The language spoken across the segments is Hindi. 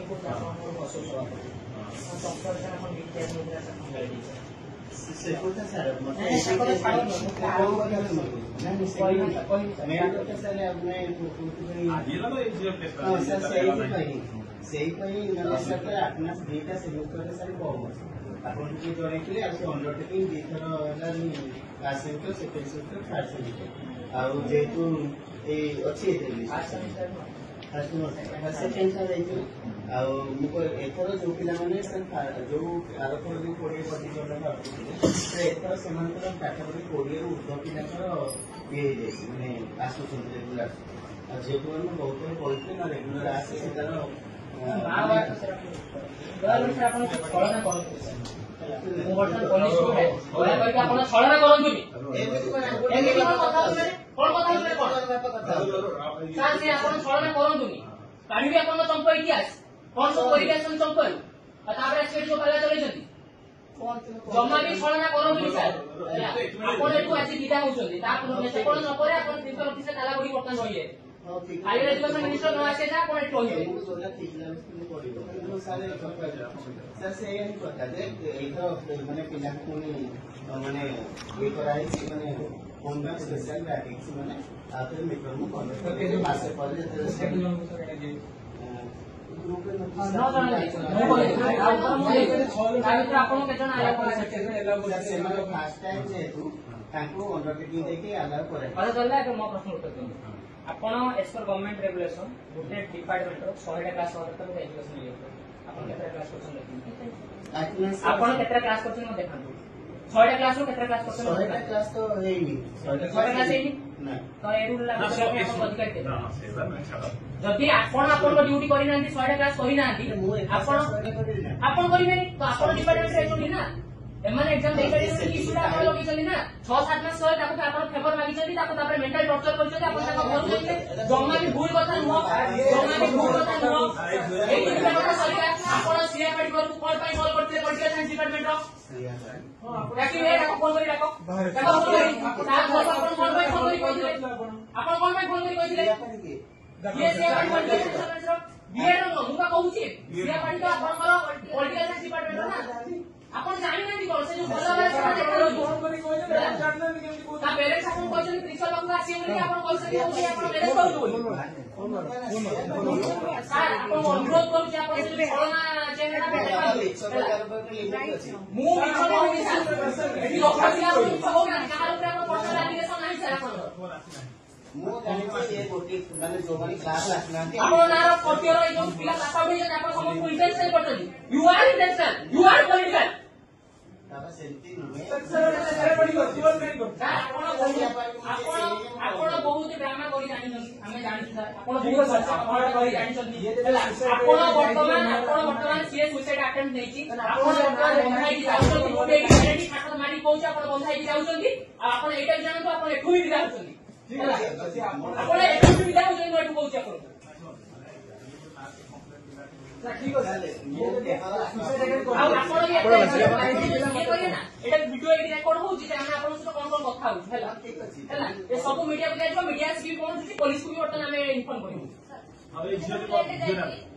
को जापान असो सभापति डॉक्टर जन अपन विद्या निद्रा संभाली से कोता सर मतलब ऐसे को फाइल मेरा तो सर अपने आदिला तो एक टेस्ट हां सही कहीं नले सर अपना डेटा से यूज करके सर बहुत अपन की जोड़े के लिए आपको अंडरटेकिंग दिखर वाला class centre second centre third centre और जेतु ए अच्छी है सेकेंड सर ଆଉ ମୁଁ ଏଥର ଯୋଉ ପିଲାମାନେ ଯୋଉ ଆରଥର ଯୋଉ 20 ପ୍ରତିଶତ ଆସୁଥିଲେ ଏଥର ସେମାନଙ୍କର ପାଠାପଢି 20 ରୁ ଉର୍ଦ୍ଧ୍ୱ ପିଲାଙ୍କର ଇଏ ହେଇଯାଇଛି ମାନେ ଆସୁଛନ୍ତି ରେଗୁଲାର ଆଉ ଝିଅ ପିଲାମାନେ ବହୁତ କହିଥିଲେ ନା ରେଗୁଲାର ଆସେ ସେଟାର ଚମ୍ପା ଇତିହାସ कौन सब परिवेशन चंपल तापर स्टेट जो पहला चले जति जम्मा भी छळना करंतु सर आपण एटु आसी दिदा होचंदी तापर नेसे कोन न करे आपण प्रिंसिपल ऑफिस ताला बडी बर्तन होइए हायर एजुकेशन मिनिस्टर न आसे जा कोन एटु होइए सर से ये पता जे एतो माने पिला कोनी माने ये कराई सी माने कोन बा स्पेशल बैटिंग माने आते मीटर मु कोन के जो मासे पहले स्टेट ଆପଣ एज पर गवर्नमेंट रेगुलेशन गोटे डिपार्टमेंट 100 क्लास एजुकेशन आपण केतरा क्लास करछन आपण केतरा क्लास करछन म देखांतु 100 क्लास रो केतरा क्लास करछन 100 क्लास तो हेनी 100 क्लास हेनी ना तो ए रूल लागू अधिकार के जदि आपण आपण ड्यूटी करि नांती 100 क्लास करि नांती आपण करिबेनी तो आपण डिपार्टमेंट रे जोडी ना एमन एग्जाम दे करी इशूटा आपण लगे चली ना 6-7 मास सय ताको आपण फेवर मागी चली ताको तापर मेंटल टॉर्चर करि चली आपण ताको घर जाइले जम्मा भी भूल कथा नो जम्मा भी भूल कथा नो ए डिपार्टमेंट सरकार आपण सीआरपी करू कोन पाई कॉल करते पॉलिटिकल साइंस डिपार्टमेंट रो ताकि ए ताको फोन करी ताको ताको फोन करी आपण कोन पाई फोन करी कहिले आपण कोन पाई फोन करी कहिले ये सीआरपी पॉलिटिकल साइंस रो बीएड नो मुका कहूची सीआरपी तो आपनकर पॉलिटिकल साइंस डिपार्टमेंट ना आपण जानि ना कोन से जो भला वाला से फोन करी कहले जानना नि केमति को ता पेरेंट्स आपण कहछन प्रिंसिपल बाबू आसी बोली आपण कॉल से कहू आपण मैनेज करू सर आपण अनुरोध करू जे आपण से कोरोना चेहरा पे मु मिछ कहू सर एठी लोक दिला कहू ना कार ऊपर आपण पर्सनल एप्लीकेशन नाही सर आपण मु जानि छी ये गोटी माने जो माने क्लास आसनांती आपण नार कोटियर ए जो पिला पास आउट हे आपण समस्त इंटेंशन करतली you are intention you are political ताबा सेंटी नुमे सर पड़ी कर जीवन नहीं कर आपण बहुत ड्रामा करी जानि हमें जानि सर आपण बहुत आपण करी जानि आपण वर्तमान सीए सुसाइड अटेम्प्ट नेची आपण बंधाई जाउछन गोटे एडी खातर मारी पहुंच आपण बंधाई जाउछन आपण एटा जानतो आपण एठु ही जाउछन आपण एठु ही जाउछन एठु पहुंच आपण ठीक है आपण ये करिए ना एटा वीडियो एडी रेकॉर्ड होउची जे हम आपण सहित कोन कोन कथा होउची हैला ठीक अछि हैला ए सब मीडिया को जाइबो मीडिया से भी कोन होउची पुलिस को भी वर्तन हमें इन्फॉर्म करियो अब ए झियो को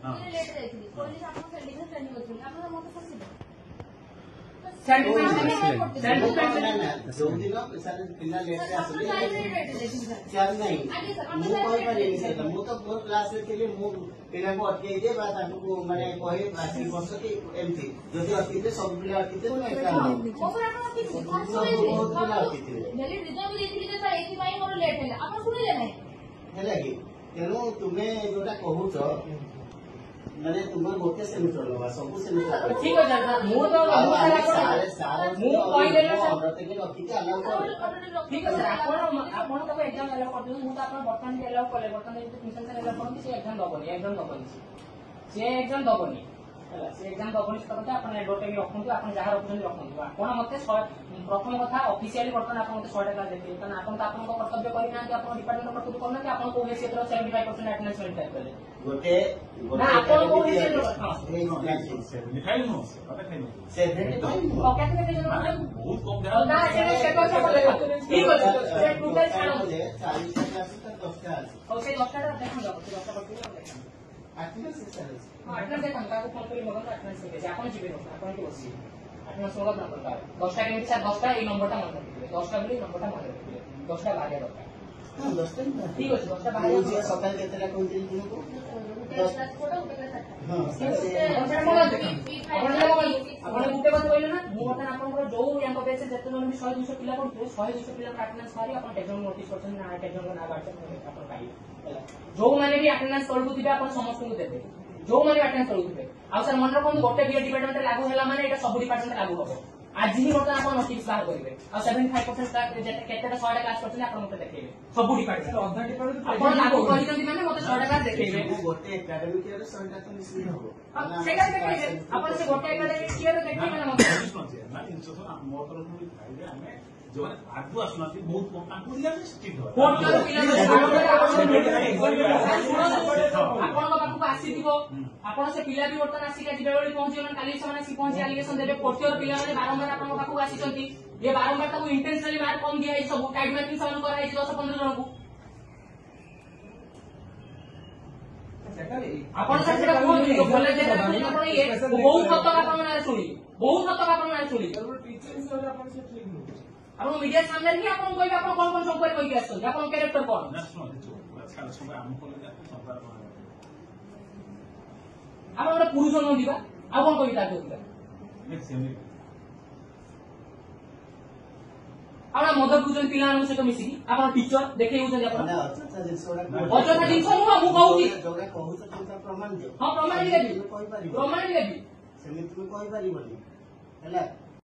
हां लेट देखली पुलिस आपण सेंडिंग ट्रेनिंग होती आपण मत फसिबो जो दिन पिला लेट से आसले चार नहीं मु कोई पारे नहीं मु तो मोर क्लास रे के लिए मु पिला को अटके दे बा ताको माने कहे आसी वर्ष की एमती जदी अटके सब पिला अटके तो नहीं ओपर आपण की बहुत पिला अटके मेरे रिजल्ट देखली जे सर एकी पाई मोर लेट हैला आपण सुनिले नहीं हैला कि तेनु तुमे जोटा कहूछ माने तुम गोटे सेमिस्टर लगा सब सेमिस्टर ठीक है सर मु तो मु कहि देले सर ठीक है सर आपण तो एग्जाम अलाउ कर दो मु तो आपण बर्तन के अलाउ करले बर्तन जे ट्यूशन से अलाउ करन से एग्जाम दबनी हैला से एग्जाम दबनी करते आपण एडवर्ट भी रखंतु आपण जहां रखुछन रखंतु आपण मते प्रथम कथा ऑफिशियली बर्तन आपण मते 100 टका देते कारण आपण तो आपण कर्तव्य करि ना कि आपण डिपार्टमेंट कर्तव्य करना कि आपण को क्षेत्र 75% अटेंडेंस मेंटेन करले गोटे ना आपण को क्षेत्र हां लिखाई नो पता खाई नो 75 और कैसे कैसे बहुत कम दे ना एने स्टेटस से ठीक है से टोटल छाड़ो 40 क्लास तक 10 का और से 10 टा देखो 10 टा करके देखो ଆଟେଣ୍ଡାନ୍ସ ଚାଲିଛି। ଆଟେଣ୍ଡାନ୍ସ ଦେଖନ୍ତୁ ତାକୁ ଫୋନ କରି ମଗନ୍ତୁ ଆଟେଣ୍ଡାନ୍ସ ନେବେ ଆପଣ ଯିବେ ଆପଣ ଏଠି ବସିବେ ଆଟେଣ୍ଡାନ୍ସ ମଗନ୍ତୁ ନମ୍ବର ପାର 10ଟା କେମିତି ସାର୍ 10ଟା ଏଇ ନମ୍ବରଟା ମନେ ରଖିବେ 10ଟା ବୋଲି ନମ୍ବରଟା ମନେ ରଖିବେ 10ଟା ବାହାରିବା ଦରକାର ହଁ 10ଟା ଠିକ ଅଛି 10ଟା ମୁଁ ବାହାରିବା ଝିଅ ସକାଳେ କେତେଟା କହିଥିଲି ତୁମକୁ? ହଁ ଆପଣ ଗୋଟେ କଥା କହିଲେ ନା ମୁଁ ବର୍ତ୍ତମାନ ଆପଣଙ୍କର ଯୋଉ ୟାଙ୍କ ବେଚରେ ଯେତେ ଜଣ ବି 100-200 ପିଲା ପଢୁଥିବେ 100-200 ପିଲାଙ୍କ ଆଟେଣ୍ଡାନ୍ସ ବାହାରି ଆପଣ କେତେ ଜଣ ନୋଟିସ୍ କରିଛନ୍ତି ନା କେତେ ଜଣଙ୍କ ନାଁ ବାହାରିଛନ୍ତି ଆପଣ ପାଇବେ ହେଲା ଯୋଉମାନେ ବି ଆଟେଣ୍ଡାନ୍ସ ତଳକୁ ଥିବେ ଆପଣ ସମସ୍ତଙ୍କୁ ଦେବେ ଯୋଉମାନେ ଆଟେଣ୍ଡାନ୍ସ ତଳକୁ ଥିବେ ଆଉ ସାର୍ ମନେ ରଖନ୍ତୁ ଗୋଟେ ବିଏ ଡିପାର୍ଟମେଣ୍ଟ ଲାଗୁ ହେଲା ମାନେ ଏଇଟା ସବୁ ଡିପାର୍ଟମେଣ୍ଟ ଲାଗୁ ହବ ଆଜି ହିଁ ବର୍ତ୍ତମାନ ଆପଣ ନୋଟିସ୍ ବାହାର କରିବେ ଆଉ 75% କେତେଟା 100ଟା କ୍ଲାସ କରିଛନ୍ତି ଆପଣ ମତେ ଦେଖେଇବେ ସବୁ ଡିପାର୍ଟମେଣ୍ଟ ଆପଣ ଲାଗୁ କରିଛନ୍ତି ମାନେ ମତେ 100ଟା କ୍ଲାସ ଦେଖେଇବେ ଗୋଟେ ଏକାଡେମିକ ଇୟର 100ଟା ତ ନିଶ୍ଚିତ ହବ। ସେଇଟା ଦେଖେଇବେ ଆପଣ ସେ ଗୋଟେ ଏକାଡେମିକ ଇୟର ଦେଖେଇବେ ନା ମତେ ମୋ ତରଫରୁ ଭାଇରେ ଆମେ ଯୋଉମାନେ ଆଗକୁ ଆସୁନାହାନ୍ତି ବହୁତ କମ ତାଙ୍କୁ ଦିଆଯାଏ ଷ୍ଟ୍ରିକ୍ଟ ହବ ଆପଣଙ୍କ ପାଖକୁ ଆସିଥିବ ଆପଣ ସେ ପିଲା ବି ବର୍ତ୍ତମାନ ଆସିକି ଯିବେ ଭଳି ପହଞ୍ଚିବେ କାଲି ସେମାନେ ଆସି ପହଞ୍ଚି ଆଲିଗେସନ ଦେବେ ପୋର୍ଟିଅର ପିଲାମାନେ ବାରମ୍ବାର ଆପଣଙ୍କ ପାଖକୁ ଆସିଛନ୍ତି ଏ ବାରମ୍ବାର ତାକୁ ଇଣ୍ଟେନସନାଲି ମାର୍କ କମ ଦିଆଯାଇଛି ସବୁ ଟାଇମ୍ ମାର୍କିଂ ସେମାନଙ୍କୁ କରାଯାଇଛି 10-15 ଜଣଙ୍କୁ ଆପଣ ସାର୍ ସେଟା କୁହନ୍ତୁ ଭଲ ଆପଣ ଇଏ ବହୁତ ସତକ ଆପଣଙ୍କ ନାଁରେ ଶୁଣିଲି ବହୁତ ସତକ ଆପଣଙ୍କ ନାଁରେ ଶୁଣିଲି ଆପଣ ମିଡିଆ ସାମ୍ନାରେ ହିଁ ଆପଣ କହିବେ ଆପଣ କଣ କଣ ସବୁ କହିକି ଆସୁଛନ୍ତି ଆପଣଙ୍କ କ୍ୟାରେକ୍ଟର କଣ ଆପଣ ଗୋଟେ ପୁରୁଷ ନ ଯିବା ଆଉ କଣ କହିବି ତା କହୁଥିବା ଆପଣ ମଦ ପିଉଛନ୍ତି ପିଲାମାନଙ୍କ ସହିତ ମିଶିକି ଆପଣ ଟିଚର ଦେଖେଇ ହଉଛନ୍ତି ଆପଣ ଅଯଥା ଜିନିଷ ନୁହଁ ମୁଁ କହୁଛି ପ୍ରମାଣ ଦିଅ। ହଁ ପ୍ରମାଣ ବି ଦେବି ପ୍ରମାଣ ବି ଦେବି ସେମିତି ତୁମେ କହିପାରିବନି ହେଲା